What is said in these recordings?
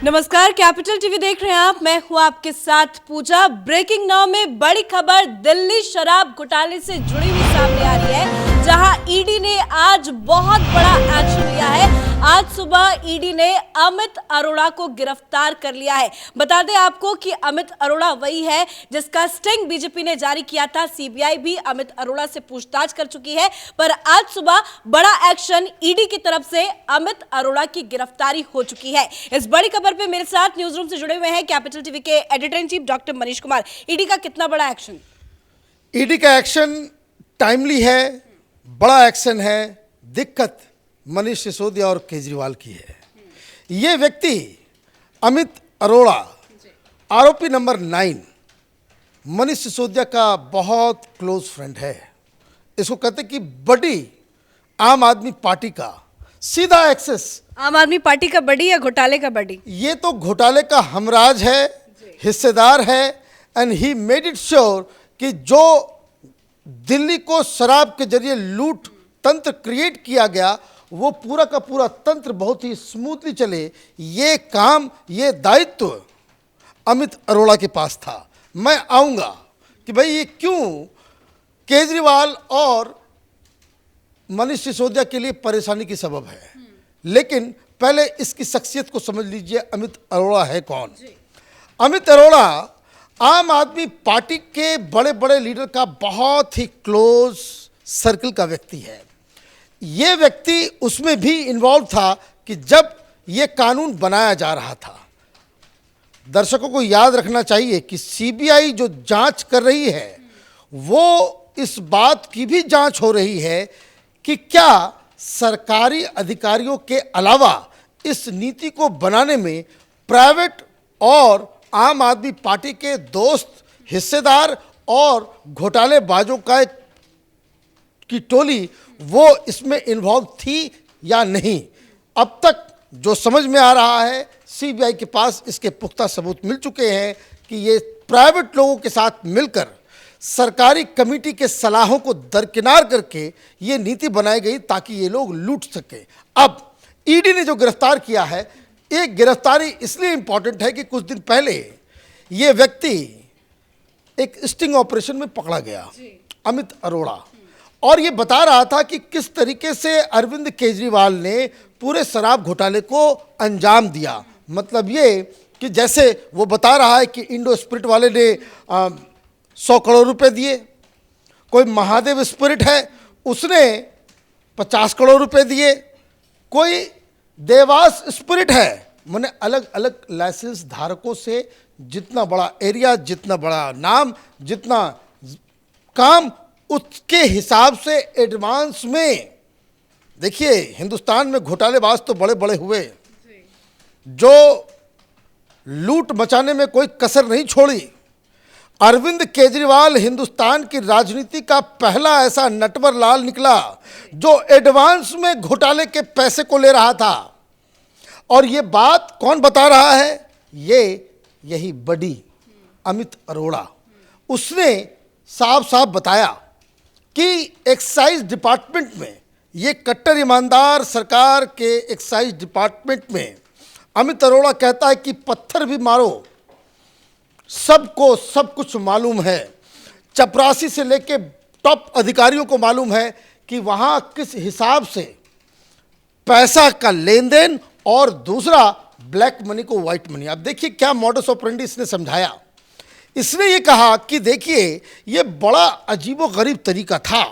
नमस्कार, capital TV देख रहे हैं आप। मैं हूं आपके साथ पूजा। ब्रेकिंग नाउ में बड़ी खबर दिल्ली शराब घोटाले से जुड़ी हुई सामने आ रही है, जहां ईडी ने आज बहुत बड़ा एक्शन लिया है। आज सुबह ईडी ने अमित अरोड़ा को गिरफ्तार कर लिया है। बता दें आपको कि अमित अरोड़ा वही है जिसका स्टिंग बीजेपी ने जारी किया था। सीबीआई भी अमित अरोड़ा से पूछताछ कर चुकी है, पर आज सुबह बड़ा एक्शन ईडी की तरफ से अमित अरोड़ा की गिरफ्तारी हो चुकी है। इस बड़ी खबर पे मेरे साथ न्यूज रूम से जुड़े हुए हैं कैपिटल टीवी के editor in chief doctor Manish Kumar. ED का कितना बड़ा एक्शन? ईडी का एक्शन टाइमली है, बड़ा एक्शन है। दिक्कत मनीष सिसोदिया और केजरीवाल की है। ये व्यक्ति अमित अरोड़ा आरोपी नंबर 9 मनीष सिसोदिया का बहुत क्लोज फ्रेंड है। इसको कहते कि बड़ी आम आदमी पार्टी का सीधा एक्सेस। आम आदमी पार्टी का बड़ी या घोटाले का बड़ी? ये तो घोटाले का हमराज है, हिस्सेदार है। And he made it sure कि जो दिल्ली को शराब के जरिए लूट तंत्र क्रिएट किया गया, वो पूरा का पूरा तंत्र बहुत ही स्मूथली चले। ये काम, ये दायित्व अमित अरोड़ा के पास था। मैं आऊँगा कि भाई ये क्यों केजरीवाल और मनीष सिसोदिया के लिए परेशानी की सबब है, लेकिन पहले इसकी शख्सियत को समझ लीजिए। अमित अरोड़ा है कौन? अमित अरोड़ा आम आदमी पार्टी के बड़े बड़े लीडर का बहुत ही क्लोज सर्कल का व्यक्ति है। ये व्यक्ति उसमें भी इन्वॉल्व था कि जब ये कानून बनाया जा रहा था। दर्शकों को याद रखना चाहिए कि सीबीआई जो जांच कर रही है, वो इस बात की भी जांच हो रही है कि क्या सरकारी अधिकारियों के अलावा इस नीति को बनाने में प्राइवेट और आम आदमी पार्टी के दोस्त, हिस्सेदार और घोटालेबाजों की टोली वो इसमें इन्वॉल्व थी या नहीं। अब तक जो समझ में आ रहा है, सीबीआई के पास इसके पुख्ता सबूत मिल चुके हैं कि ये प्राइवेट लोगों के साथ मिलकर सरकारी कमेटी के सलाहों को दरकिनार करके ये नीति बनाई गई ताकि ये लोग लूट सके। अब ईडी ने जो गिरफ्तार किया है, ये गिरफ्तारी इसलिए इंपॉर्टेंट है कि कुछ दिन पहले ये व्यक्ति एक स्टिंग ऑपरेशन में पकड़ा गया, अमित अरोड़ा, और ये बता रहा था कि किस तरीके से अरविंद केजरीवाल ने पूरे शराब घोटाले को अंजाम दिया। मतलब ये कि जैसे वो बता रहा है कि इंडो स्पिरिट वाले ने 100 करोड़ रुपए दिए, कोई महादेव स्पिरिट है उसने 50 करोड़ रुपए दिए, कोई देवास स्पिरिट है, मैंने अलग अलग लाइसेंस धारकों से जितना बड़ा एरिया, जितना बड़ा नाम, जितना काम, उसके हिसाब से एडवांस में। देखिए, हिंदुस्तान में घोटालेबाज तो बड़े बड़े हुए, जो लूट मचाने में कोई कसर नहीं छोड़ी। अरविंद केजरीवाल हिंदुस्तान की राजनीति का पहला ऐसा नटवर लाल निकला जो एडवांस में घोटाले के पैसे को ले रहा था। और ये बात कौन बता रहा है? यही बड़ी अमित अरोड़ा। उसने साफ साफ बताया कि एक्साइज डिपार्टमेंट में, ये कट्टर ईमानदार सरकार के एक्साइज डिपार्टमेंट में अमित अरोड़ा कहता है कि पत्थर भी मारो, सबको सब कुछ मालूम है। चपरासी से लेके टॉप अधिकारियों को मालूम है कि वहाँ किस हिसाब से पैसा का लेन देन और दूसरा ब्लैक मनी को व्हाइट मनी। अब देखिए क्या मॉडस ऑपरेंडी इसने समझाया। इसने ये कहा कि देखिए, ये बड़ा अजीबोगरीब तरीका था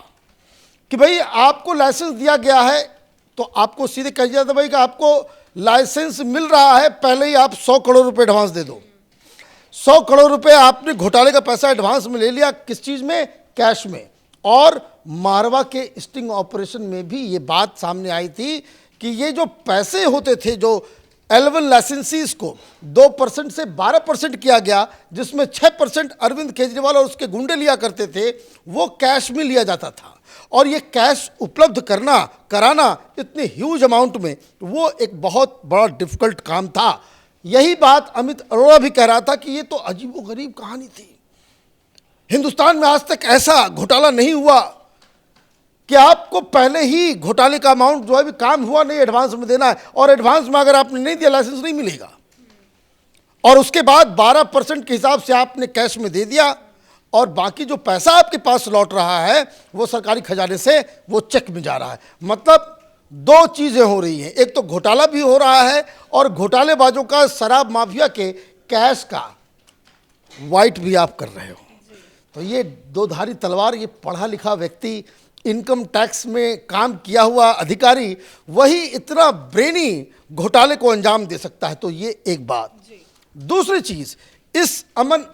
कि भाई आपको लाइसेंस दिया गया है तो आपको सीधे कह दिया था भाई कि आपको लाइसेंस मिल रहा है, पहले ही आप 100 करोड़ रुपए एडवांस दे दो। 100 करोड़ रुपए आपने घोटाले का पैसा एडवांस में ले लिया। किस चीज़ में? कैश में। और मारवा के स्टिंग ऑपरेशन में भी ये बात सामने आई थी कि ये जो पैसे होते थे, जो 11 लाइसेंसीज को 2% से 12% किया गया, जिसमें 6% अरविंद केजरीवाल और उसके गुंडे लिया करते थे, वो कैश में लिया जाता था। और ये कैश उपलब्ध कराना इतने ह्यूज अमाउंट में, वो एक बहुत बड़ा डिफिकल्ट काम था। यही बात अमित अरोड़ा भी कह रहा था कि ये तो अजीबोगरीब कहानी थी। हिंदुस्तान में आज तक ऐसा घोटाला नहीं हुआ कि आपको पहले ही घोटाले का अमाउंट जो है भी काम हुआ नहीं, एडवांस में देना है, और एडवांस में अगर आपने नहीं दिया लाइसेंस नहीं मिलेगा। और उसके बाद 12% के हिसाब से आपने कैश में दे दिया और बाकी जो पैसा आपके पास लौट रहा है वो सरकारी खजाने से वो चेक में जा रहा है। मतलब दो चीज़ें हो रही हैं, एक तो घोटाला भी हो रहा है और घोटालेबाजों का, शराब माफिया के कैश का वाइट भी आप कर रहे हो। तो ये दो धारी तलवार, ये पढ़ा लिखा व्यक्ति, इनकम टैक्स में काम किया हुआ अधिकारी, वही इतना ब्रेनी घोटाले को अंजाम दे सकता है। तो ये एक बात। दूसरी चीज़, इस अमित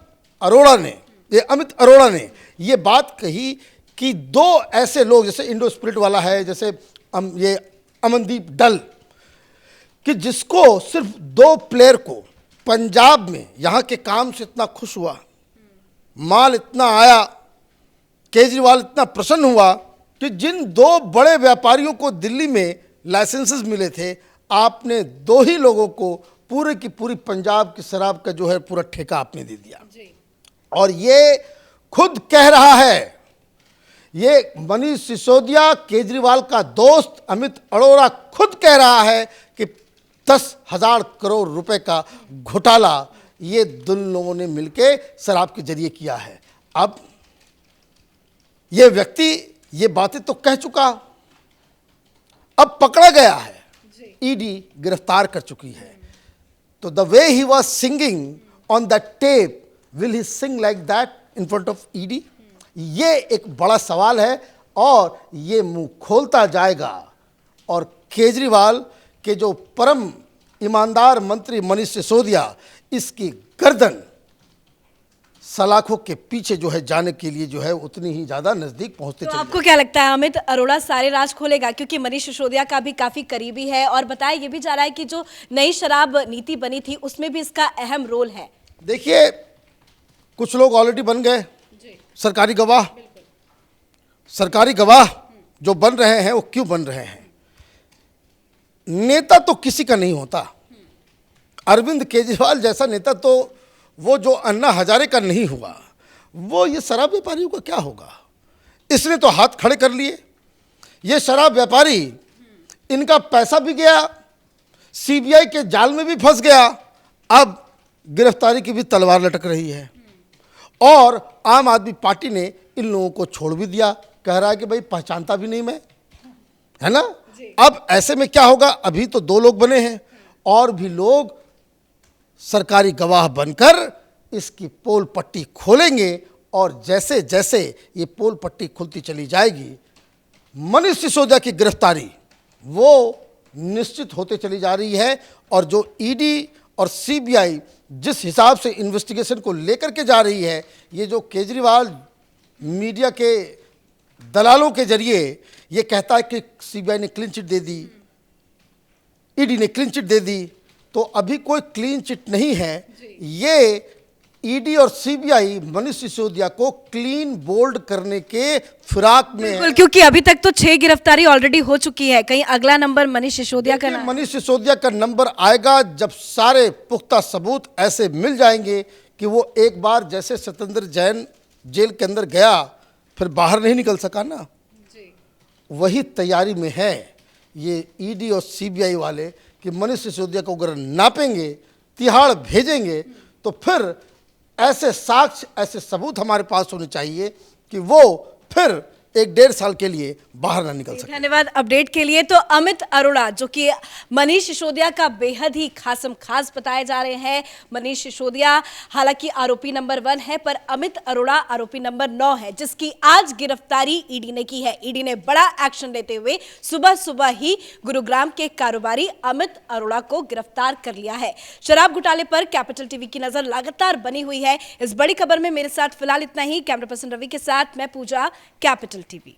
अरोड़ा ने ये बात कही कि दो ऐसे लोग, जैसे इंडो स्पिरिट वाला है, जैसे ये अमनदीप डल, कि जिसको सिर्फ 2 प्लेयर को पंजाब में यहाँ के काम से इतना खुश हुआ, माल इतना आया, केजरीवाल इतना प्रसन्न हुआ कि जिन 2 बड़े व्यापारियों को दिल्ली में लाइसेंसेस मिले थे, आपने 2 ही लोगों को पूरे की पूरी पंजाब की शराब का जो है पूरा ठेका आपने दे दिया। और ये खुद कह रहा है, ये मनीष सिसोदिया, केजरीवाल का दोस्त अमित अरोड़ा खुद कह रहा है कि 10,000 करोड़ रुपए का घोटाला ये दोनों लोगों ने मिलकर शराब के जरिए किया है। अब ये व्यक्ति ये बातें तो कह चुका, अब पकड़ा गया है, ईडी गिरफ्तार कर चुकी है। तो the way he was singing on the tape, will he sing like that in front of ED? ये एक बड़ा सवाल है और ये मुंह खोलता जाएगा। और केजरीवाल के जो परम ईमानदार मंत्री मनीष सिसोदिया, इसकी गर्दन सलाखों के पीछे जो है जाने के लिए जो है उतनी ही ज्यादा नजदीक पहुंचते चले। आपको क्या लगता है अमित अरोड़ा सारे राज खोलेगा? क्योंकि मनीष सिसोदिया का भी काफी करीबी है और बताया ये भी जा रहा है कि जो नई शराब नीति बनी थी उसमें भी इसका अहम रोल है। देखिए, कुछ लोग ऑलरेडी बन गए सरकारी गवाह। सरकारी गवाह जो बन रहे हैं वो क्यों बन रहे हैं? नेता तो किसी का नहीं होता। अरविंद केजरीवाल जैसा नेता तो वो जो अन्ना हजारे का नहीं हुआ, वो ये शराब व्यापारियों का क्या होगा? इसने तो हाथ खड़े कर लिए। ये शराब व्यापारी, इनका पैसा भी गया, सीबीआई के जाल में भी फंस गया, अब गिरफ्तारी की भी तलवार लटक रही है। और आम आदमी पार्टी ने इन लोगों को छोड़ भी दिया, कह रहा है कि भाई पहचानता भी नहीं मैं, है ना। अब ऐसे में क्या होगा? अभी तो 2 लोग बने हैं और भी लोग सरकारी गवाह बनकर इसकी पोल पट्टी खोलेंगे और जैसे जैसे ये पोल पट्टी खुलती चली जाएगी, मनीष सिसोदिया की गिरफ्तारी वो निश्चित होते चली जा रही है। और जो ईडी और सीबीआई जिस हिसाब से इन्वेस्टिगेशन को लेकर के जा रही है, ये जो केजरीवाल मीडिया के दलालों के जरिए ये कहता है कि सीबीआई ने क्लीन चिट दे दी, ईडी ने क्लीन चिट दे दी, तो अभी कोई क्लीन चिट नहीं है। ये ईडी और सीबीआई मनीष सिसोदिया को क्लीन बोल्ड करने के फिराक में है। क्योंकि अभी तक तो 6 गिरफ्तारी ऑलरेडी हो चुकी है, कहीं अगला नंबर मनीष सिसोदिया का मनीष सिसोदिया का नंबर आएगा जब सारे पुख्ता सबूत ऐसे मिल जाएंगे कि वो एक बार जैसे सत्येंद्र जैन जेल के अंदर गया फिर बाहर नहीं निकल सका ना, वही तैयारी में है ये ईडी और सीबीआई वाले कि मनीष सिसोदिया को अगर नापेंगे, तिहाड़ भेजेंगे, तो फिर ऐसे साक्ष्य, ऐसे सबूत हमारे पास होने चाहिए कि वो फिर 1-1.5 साल के लिए बाहर ना निकल सके। धन्यवाद अपडेट के लिए। तो अमित अरोड़ा जो कि मनीष सिसोदिया का बेहद ही खासम खास बताए जा रहे हैं। मनीष सिसोदिया हालांकि आरोपी नंबर 1 है, पर अमित अरोड़ा आरोपी नंबर 9 है, जिसकी आज गिरफ्तारी ईडी ने की है। ईडी ने बड़ा एक्शन लेते हुए सुबह सुबह ही गुरुग्राम के कारोबारी अमित अरोड़ा को गिरफ्तार कर लिया है। शराब घोटाले पर कैपिटल टीवी की नजर लगातार बनी हुई है। इस बड़ी खबर में मेरे साथ फिलहाल इतना ही। कैमरा पर्सन रवि के साथ मैं पूजा, कैपिटल टीवी।